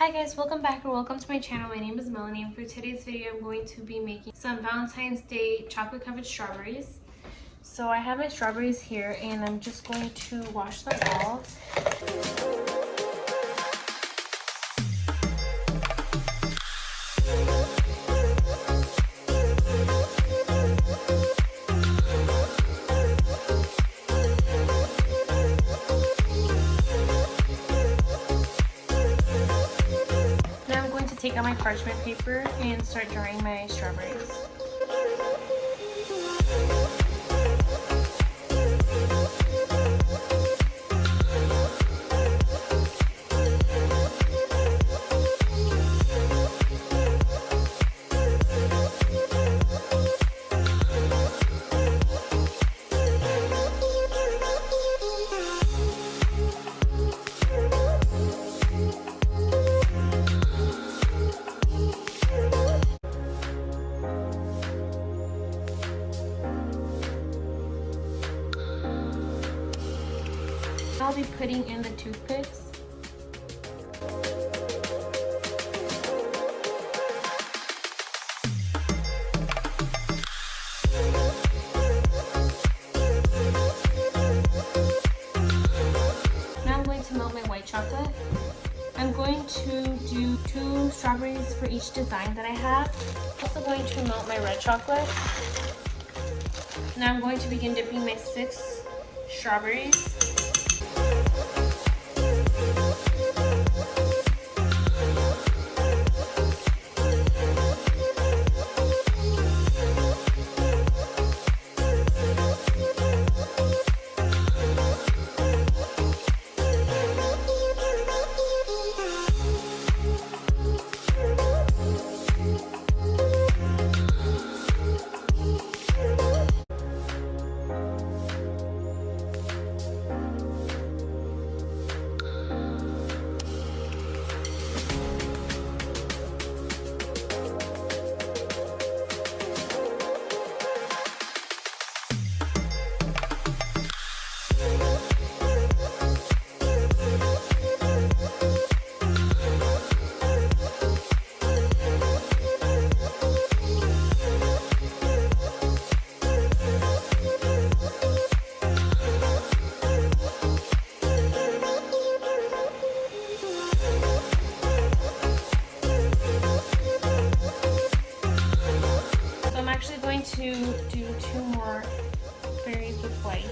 Hi guys, welcome back or welcome to my channel. My name is Melanie, and for today's video I'm going to be making some Valentine's Day chocolate covered strawberries. So I have my strawberries here and I'm just going to wash them off. Take out my parchment paper and start drying my strawberries. I'll be putting in the toothpicks. Now I'm going to melt my white chocolate. I'm going to do 2 strawberries for each design that I have. I'm also going to melt my red chocolate. Now I'm going to begin dipping my 6 strawberries. Going to do 2 more berries with white.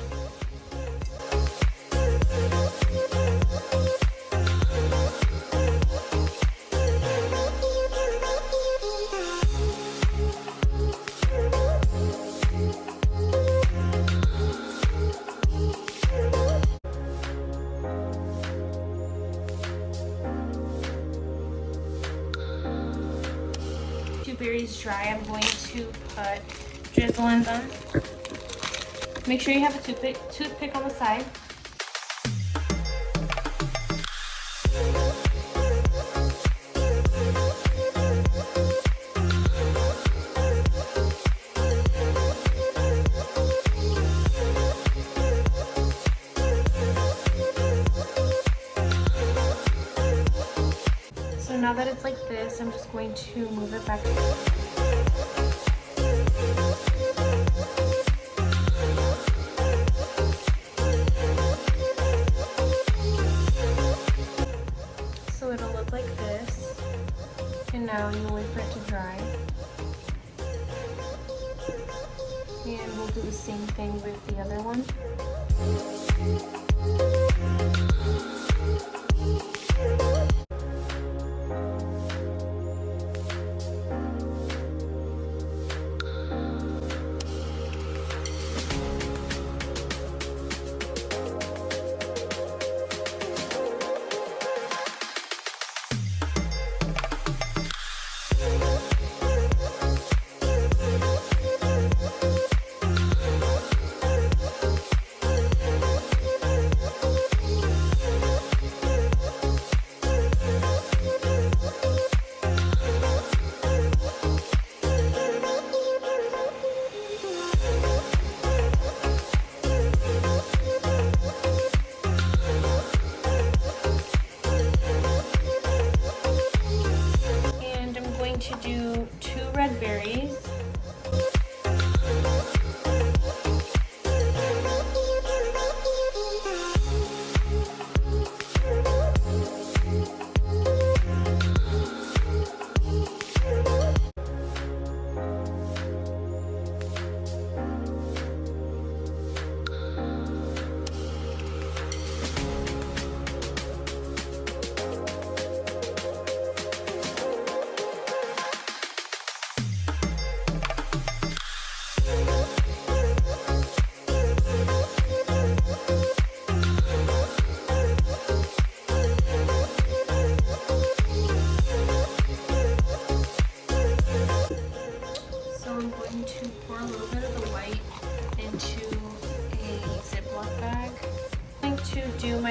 Berries dry, I'm going to put drizzle in them. Make sure you have a toothpick on the side. So now that it's like this, I'm just going to move it back. So it'll look like this. And now you wait for it to dry. And we'll do the same thing with the other one.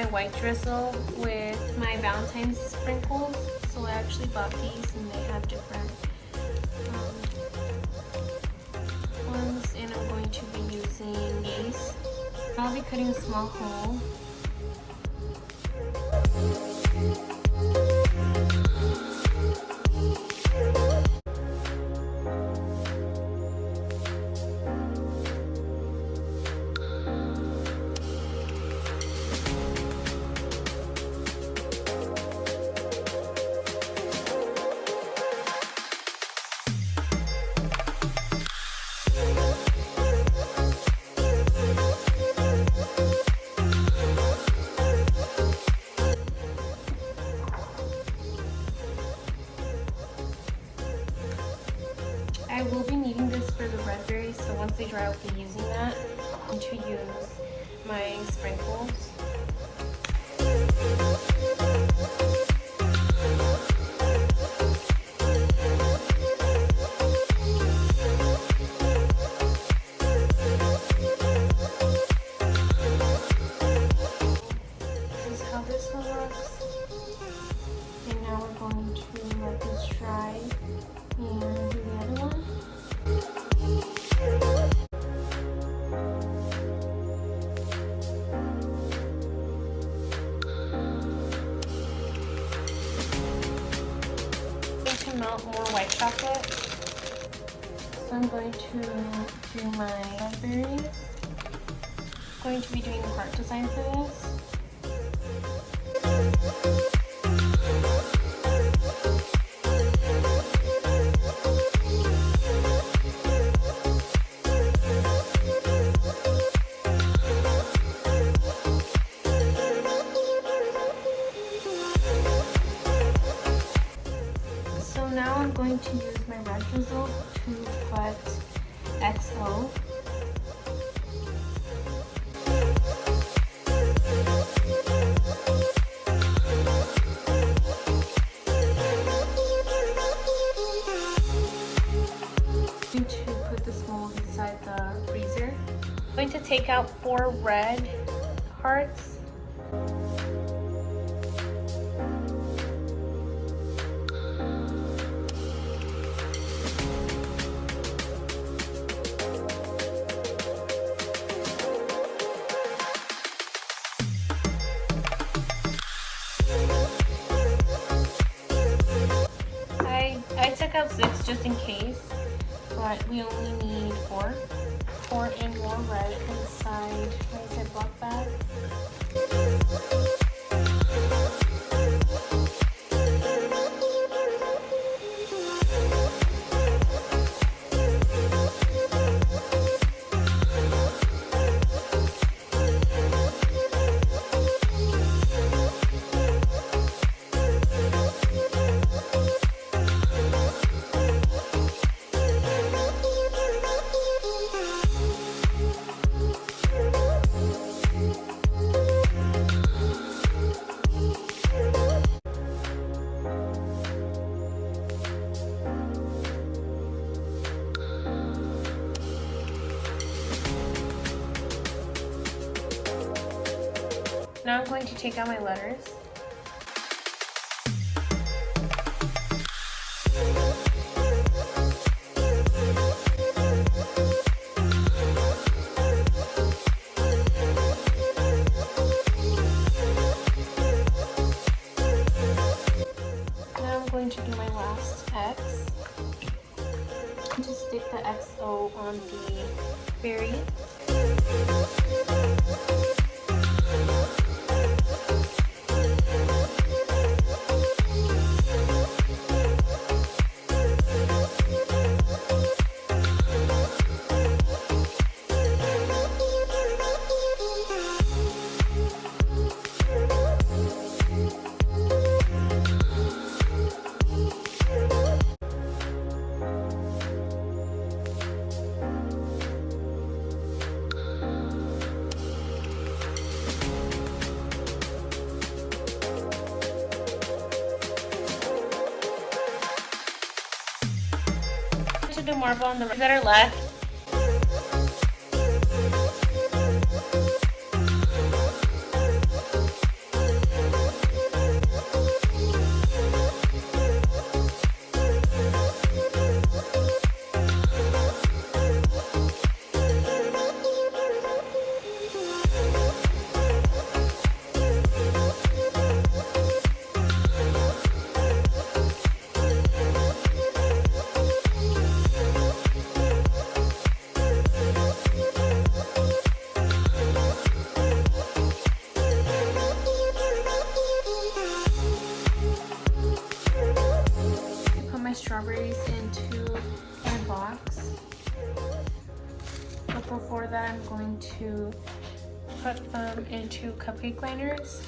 white drizzle with my Valentine's sprinkles. So I actually bought these and they have different ones, and I'm going to be using these. I'll be cutting a small hole. I will be needing this for the red berries, so once they dry, I'll be using that. I'm going to use my sprinkles. This is how this one looks. And now we're going to let this dry and do the other one. I'm going to melt more white chocolate. So I'm going to do my berries. I'm going to be doing the heart design for this. Now I'm going to use my red drizzle to put XO. I'm going to put this mold inside the freezer. I'm going to take out 4 red hearts. I took out 6 just in case, but we only need 4. 4 and more red inside my Ziploc bag. Now I'm going to take out my letters. Now I'm going to do my last X. I'm going to stick the XO on the berry. Do marble on the that are left. cut them into cupcake liners.